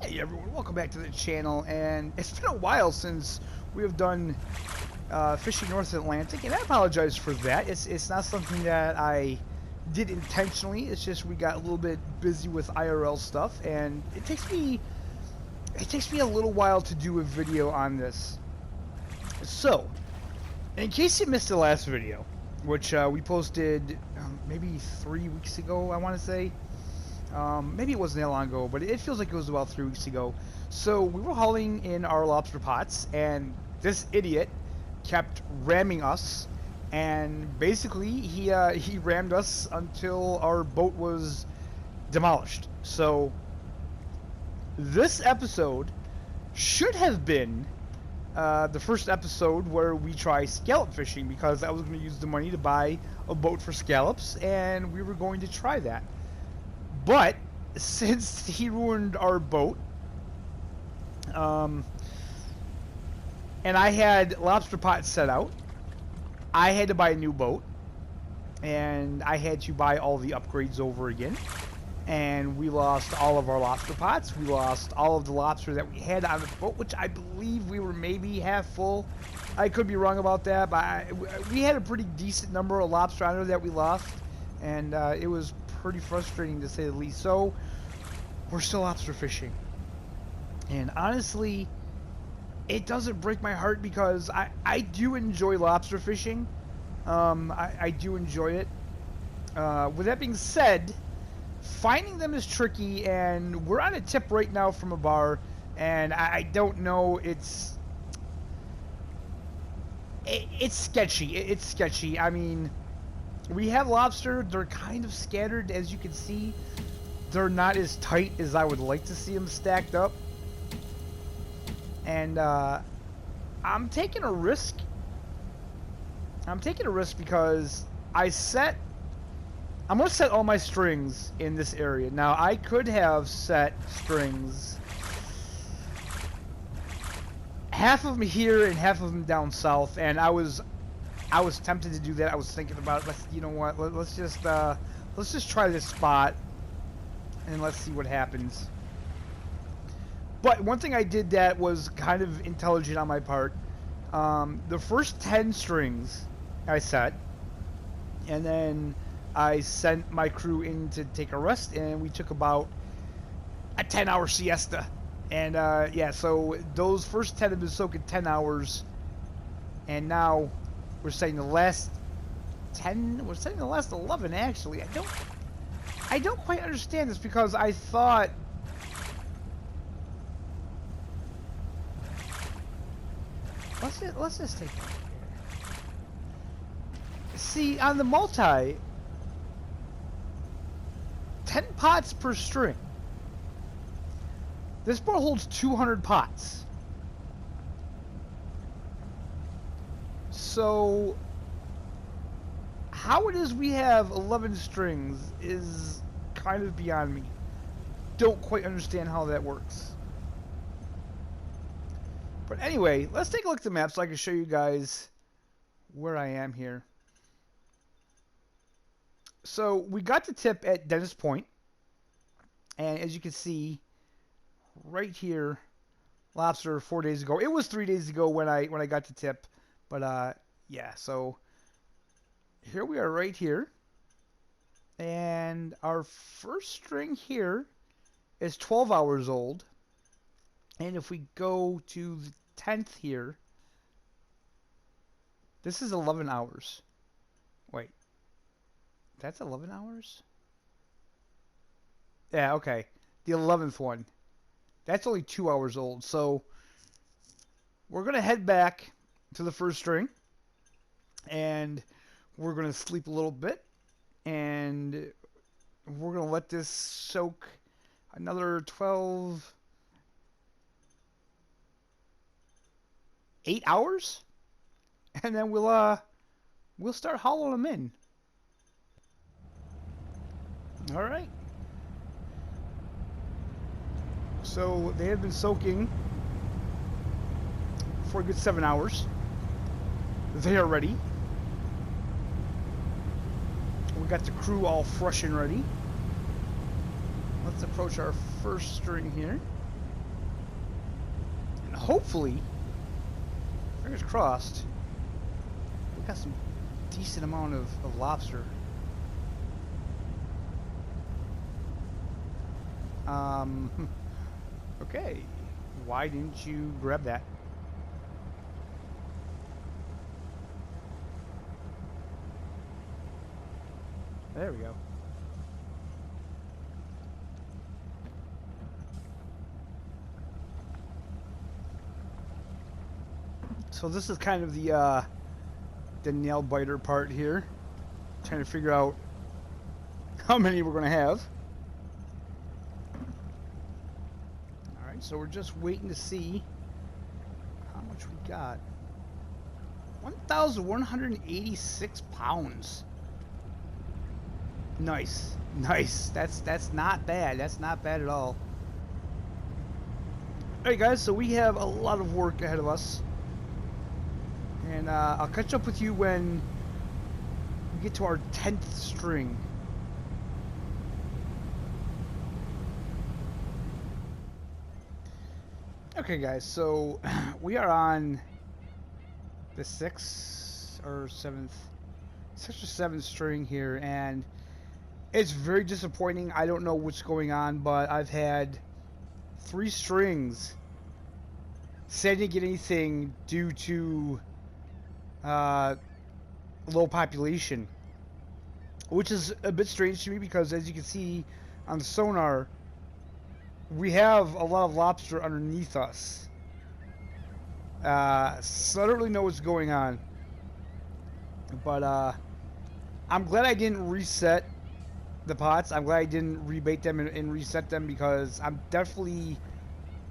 Hey everyone, welcome back to the channel, and it's been a while since we have done fishing North Atlantic, and I apologize for that. It's not something that I did intentionally. It's just we got a little bit busy with IRL stuff, and it takes me a little while to do a video on this. So, in case you missed the last video, which we posted maybe 3 weeks ago, I want to say. Maybe it wasn't that long ago, but it feels like it was about 3 weeks ago. So we were hauling in our lobster pots, and this idiot kept ramming us, and basically he rammed us until our boat was demolished. So this episode should have been the first episode where we try scallop fishing, because I was going to use the money to buy a boat for scallops, and we were going to try that. But since he ruined our boat, and I had lobster pots set out, I had to buy a new boat, and I had to buy all the upgrades over again. And we lost all of our lobster pots. We lost all of the lobster that we had on the boat, which I believe we were maybe half full. I could be wrong about that, but we had a pretty decent number of lobster on there that we lost, and it was pretty frustrating to say the least. So we're still lobster fishing, and honestly, it doesn't break my heart, because I do enjoy lobster fishing. I do enjoy it. With that being said, finding them is tricky, and we're on a tip right now from a bar, and I don't know, it's sketchy. It's sketchy. I mean, we have lobster. They're kind of scattered, as you can see. They're not as tight as I would like to see them stacked up. And I'm taking a risk. I'm taking a risk because I'm going to set all my strings in this area. Now, I could have set strings, half of them here and half of them down south, and I was tempted to do that. I was thinking about it. You know what? Let's just try this spot, and let's see what happens. But one thing I did that was kind of intelligent on my part. The first 10 strings I set, and then I sent my crew in to take a rest, and we took about a 10-hour siesta. And yeah, so those first 10 have been soaking 10 hours, and now we're setting the last 10. We're setting the last 11, actually. I don't quite understand this, because I thought, let's just take a look here. See, on the multi, 10 pots per string. This boat holds 200 pots. So how it is we have 11 strings is kind of beyond me. Don't quite understand how that works. But anyway, let's take a look at the map so I can show you guys where I am here. So we got the tip at Dennis Point, and as you can see right here, lobster 4 days ago. It was 3 days ago when I got the tip, but yeah. So here we are right here, and our first string here is 12 hours old, and if we go to the 10th here, this is 11 hours. Wait, that's 11 hours? Yeah, okay. The 11th one. That's only 2 hours old. So we're going to head back to the first string, and we're going to sleep a little bit, and we're going to let this soak another 8 hours, and then we'll start hauling them in. All right. So they have been soaking for a good 7 hours. They are ready. We got the crew all fresh and ready. Let's approach our first string here. hopefully, fingers crossed, we got some decent amount of lobster. Okay. Why didn't you grab that? There we go. So this is kind of the nail biter part here. Trying to figure out how many we're gonna have. Alright, so we're just waiting to see how much we got. 1,186 pounds. Nice. Nice. That's not bad. That's not bad at all. Alright guys, so we have a lot of work ahead of us. And I'll catch up with you when we get to our 10th string. Okay guys, so we are on the 6th or 7th string here, and it's very disappointing. I don't know what's going on, but I've had 3 strings say I didn't get anything due to low population, which is a bit strange to me because, as you can see on the sonar, we have a lot of lobster underneath us. So I don't really know what's going on, but I'm glad I didn't reset the pots. I'm glad I didn't rebait them and reset them, because I'm definitely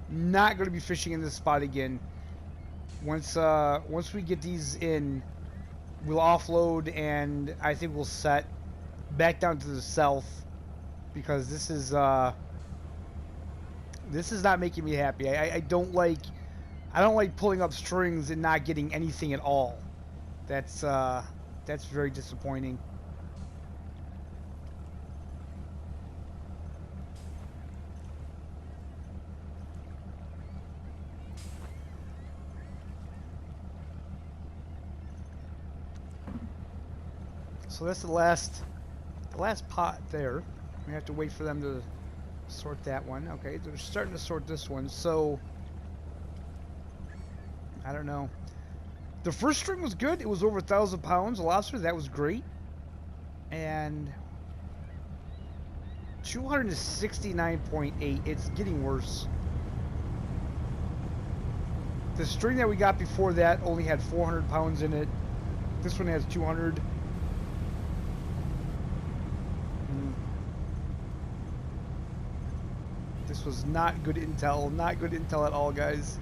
not going to be fishing in this spot again. Once we get these in, we'll offload, and I think we'll set back down to the south, because this is not making me happy. I don't like pulling up strings and not getting anything at all. That's very disappointing. So that's the last pot there. We have to wait for them to sort that one. Okay, they're starting to sort this one. So I don't know. The first string was good. It was over 1,000 pounds of lobster. That was great. And 269.8. It's getting worse. The string that we got before that only had 400 pounds in it. This one has 200. This was not good intel. Not good intel at all, guys.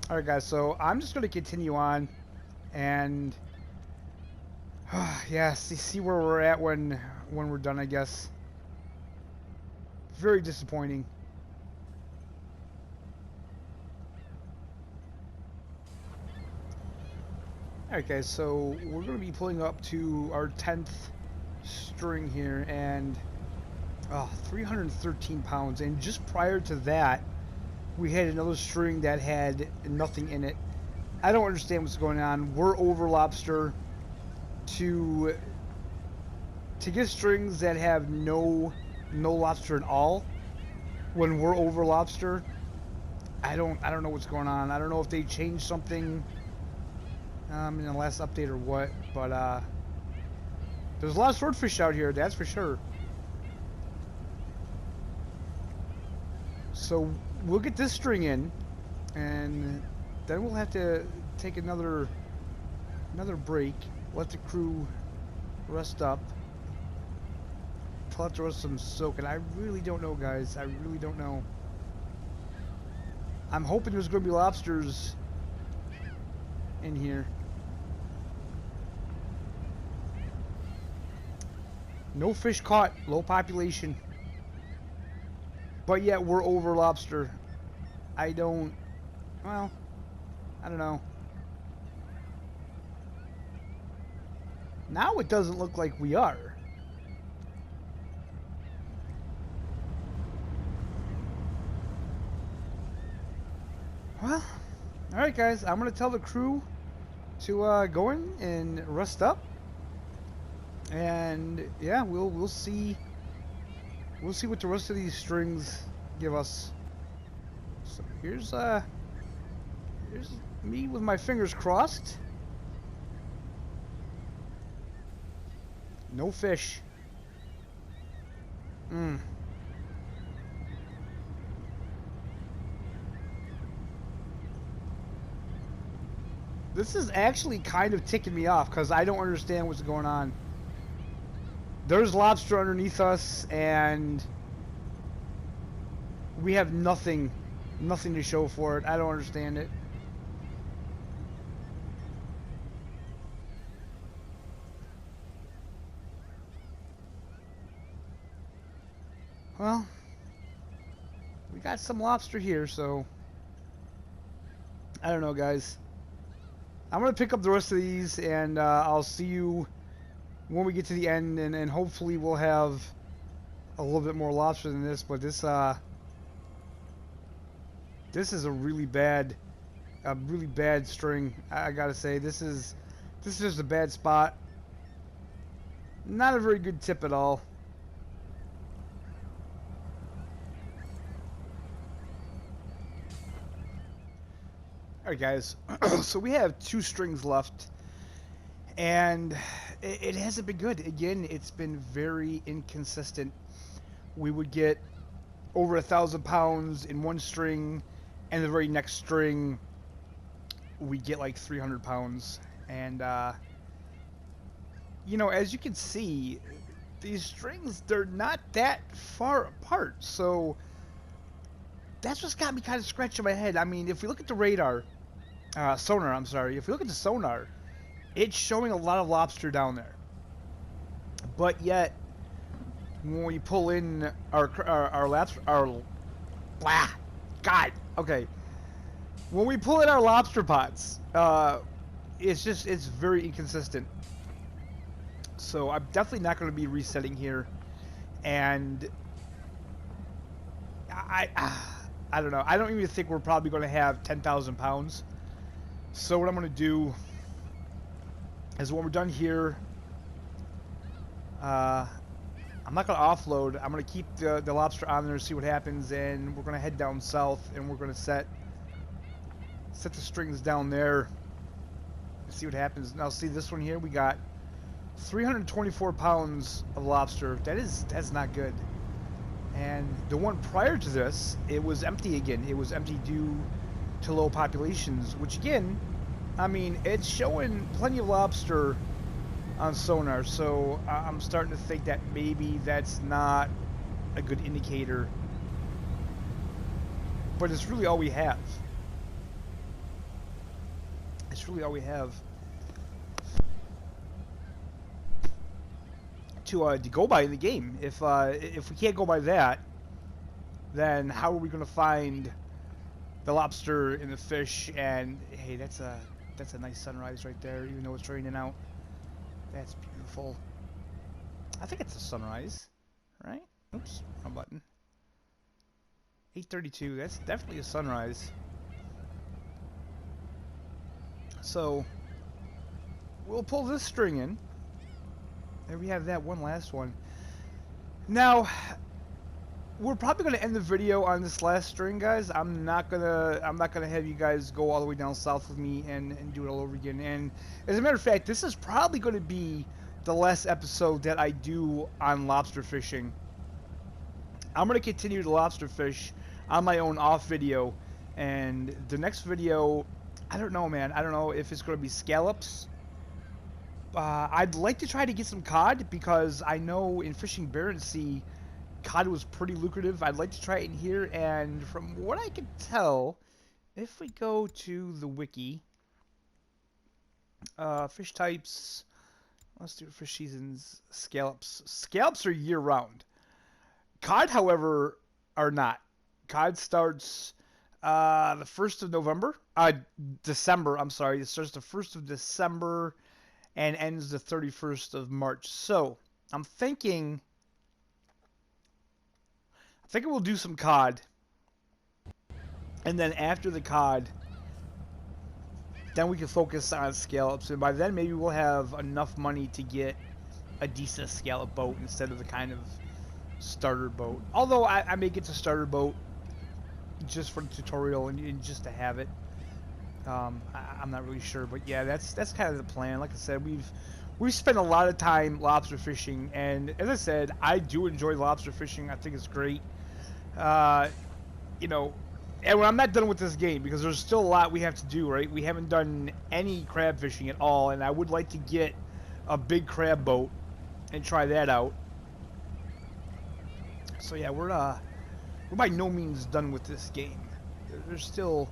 Alright guys, so I'm just going to continue on and yeah, see where we're at when we're done, I guess. Very disappointing. Alright guys, so we're going to be pulling up to our 10th string here, and 313 pounds, and just prior to that we had another string that had nothing in it. I don't understand what's going on. We're over lobster. To get strings that have no lobster at all when we're over lobster, I don't know what's going on. I don't know if they changed something in the last update or what, but there's a lot of swordfish out here, that's for sure. So we'll get this string in, and then we'll have to take another break, let the crew rest up, let the rest of them soak, and I really don't know, guys. I really don't know. I'm hoping there's going to be lobsters in here. No fish caught, low population. But yet we're over lobster. I don't know. Now it doesn't look like we are. Well, alright guys, I'm going to tell the crew to go in and rest up. And yeah, we'll see what the rest of these strings give us. So here's me with my fingers crossed. No fish. This is actually kind of ticking me off because I don't understand what's going on. There's lobster underneath us, and we have nothing to show for it. I don't understand it. Well, we got some lobster here, so I don't know, guys. I'm going to pick up the rest of these, and I'll see you when we get to the end, and hopefully we'll have a little bit more lobster than this, but this is a really bad string. I gotta say, this is just a bad spot. Not a very good tip at all. Alright guys, so we have 2 strings left, and it hasn't been good. Again, it's been very inconsistent. We would get over 1,000 pounds in one string, and the very next string we get like 300 pounds. And you know, as you can see, these strings, they're not that far apart, so that's what's got me kind of scratching my head. I mean, if we look at the radar, sonar, I'm sorry. If we look at the sonar, it's showing a lot of lobster down there. But yet, when we pull in our when we pull in our lobster pots, it's very inconsistent. So I'm definitely not going to be resetting here, and I don't know. I don't even think we're probably going to have 10,000 pounds. So what I'm going to do is, when we're done here, I'm not going to offload. I'm going to keep the lobster on there, see what happens, and we're going to head down south, and we're going to set the strings down there and see what happens. Now see this one here, we got 324 pounds of lobster. That's not good. And the one prior to this, it was empty again. It was empty due to low populations, which again, I mean, it's showing plenty of lobster on sonar, so I'm starting to think that maybe that's not a good indicator. But it's really all we have. It's really all we have to go by in the game. If we can't go by that, then how are we going to find the lobster and the fish? And hey, that's a nice sunrise right there, even though it's raining out. That's beautiful. I think it's a sunrise, right? Oops, wrong button. 8:32. That's definitely a sunrise. So we'll pull this string in. There we have that one last one. Now, we're probably gonna end the video on this last string, guys. I'm not gonna have you guys go all the way down south with me and do it all over again. And as a matter of fact, this is probably gonna be the last episode that I do on lobster fishing. I'm gonna continue to lobster fish on my own off video, and the next video, I don't know, man. I don't know if it's gonna be scallops. I'd like to try to get some cod, because I know in fishing Barents Sea, cod was pretty lucrative. I'd like to try it in here, and from what I can tell, if we go to the wiki, fish types, let's do fish seasons, scallops. Scallops are year-round. Cod, however, are not. Cod starts the 1st of November. December, I'm sorry. It starts the 1st of December, and ends the 31st of March. So I'm thinking we'll do some COD, and then after the COD, then we can focus on scallops, and by then maybe we'll have enough money to get a decent scallop boat instead of the kind of starter boat. Although I may get the starter boat just for the tutorial and just to have it. I'm not really sure, but yeah, that's kind of the plan. Like I said, we've spent a lot of time lobster fishing, and as I said, I do enjoy lobster fishing. I think it's great. You know, and when I'm not done with this game, because there's still a lot we have to do, right? We haven't done any crab fishing at all, and I would like to get a big crab boat and try that out. So yeah, we're by no means done with this game. There's still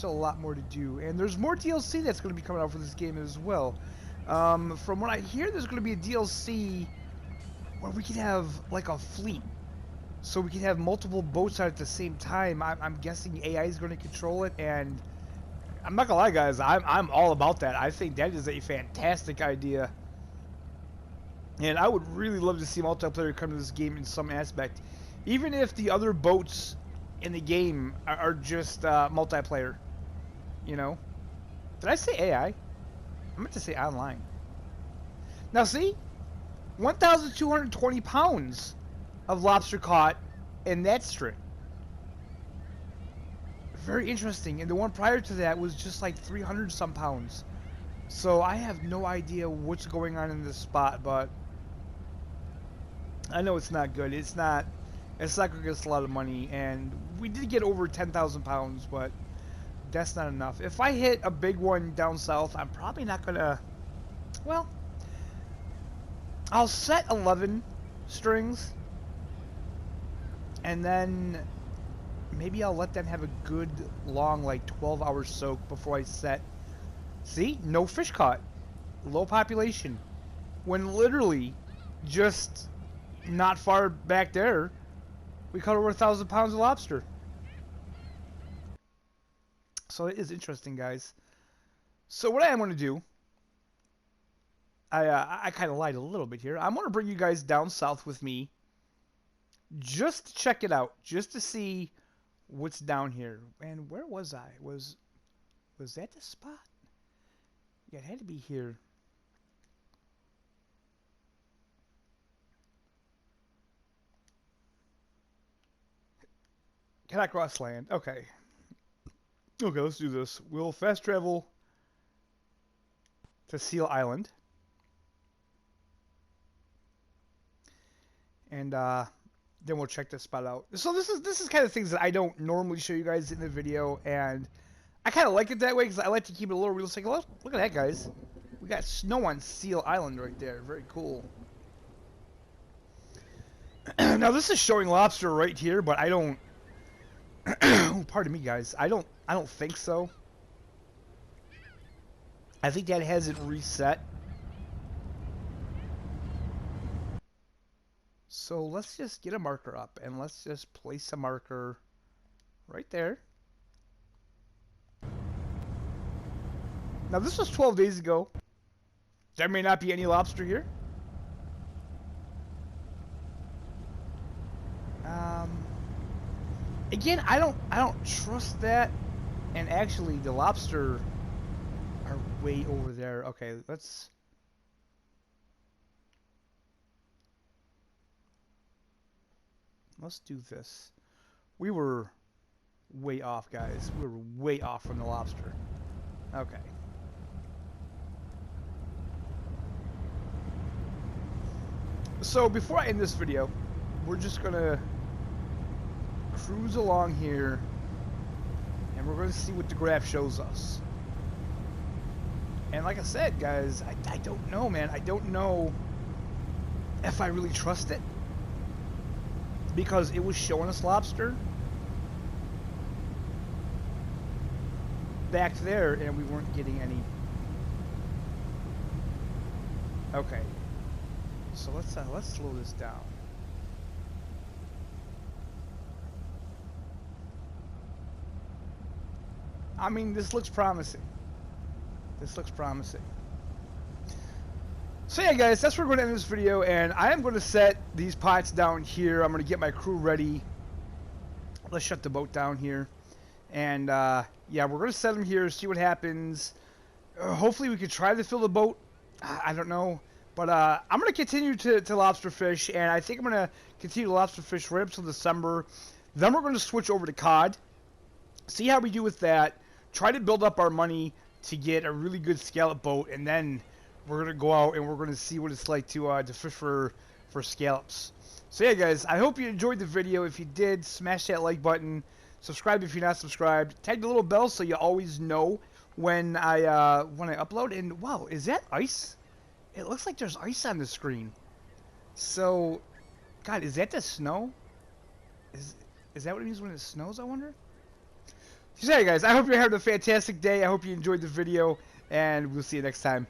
a lot more to do, and there's more DLC that's going to be coming out for this game as well. From what I hear, there's going to be a DLC where we can have like a fleet, so we can have multiple boats out at the same time. I'm guessing AI is going to control it, and I'm not gonna lie, guys, I'm all about that. I think that is a fantastic idea, and I would really love to see multiplayer come to this game in some aspect, even if the other boats in the game are just multiplayer. You know, did I say AI? I meant to say online. Now see, 1,220 pounds of lobster caught in that strip. Very interesting. And the one prior to that was just like 300 some pounds. So I have no idea what's going on in this spot, but I know it's not good. It's not going to get us a lot of money, and we did get over 10,000 pounds, but that's not enough. If I hit a big one down south, I'm probably not going to, well, I'll set 11 strings, and then maybe I'll let them have a good long, like 12-hour soak before I set. See, no fish caught, low population, when literally just not far back there we caught over 1,000 pounds of lobster. So it is interesting, guys. So what I am going to do, I kind of lied a little bit here. I'm going to bring you guys down south with me just to check it out, just to see what's down here. And where was I? Was that the spot? Yeah, it had to be here. Cannot cross land. Okay. Okay, let's do this. We'll fast travel to Seal Island. And then we'll check this spot out. So this is kind of things that I don't normally show you guys in the video, and I kind of like it that way because I like to keep it a little realistic. Look at that, guys. We got snow on Seal Island right there. Very cool. Now this is showing lobster right here, but I don't. Oh, pardon me, guys. I don't think so. I think that hasn't reset. So let's just get a marker up, and let's just place a marker right there. Now this was 12 days ago. There may not be any lobster here. Again, I don't trust that. And actually, the lobster are way over there. Okay, let's do this. We were way off, guys. We were way off from the lobster. Okay. So before I end this video, we're just gonna cruise along here, and we're gonna see what the graph shows us. And like I said, guys, I don't know, man. I don't know if I really trust it, because it was showing us lobster back there, and we weren't getting any. Okay, so let's slow this down. I mean, this looks promising. This looks promising. So yeah, guys, that's where we're going to end this video, and I am going to set these pots down here. I'm going to get my crew ready. Let's shut the boat down here. And, yeah, we're going to set them here, see what happens. Hopefully we can try to fill the boat. I don't know. But I'm going to continue to lobster fish, and I think I'm going to continue to lobster fish right up till December. Then we're going to switch over to cod. See how we do with that. Try to build up our money to get a really good scallop boat, and then we're going to go out and we're going to see what it's like to fish for scallops. So yeah, guys, I hope you enjoyed the video. If you did, smash that like button. Subscribe if you're not subscribed. Tag the little bell so you always know when I upload. And wow, is that ice? It looks like there's ice on the screen. So, God, is that the snow? Is that what it means when it snows, I wonder? So yeah, guys, I hope you're having a fantastic day. I hope you enjoyed the video, and we'll see you next time.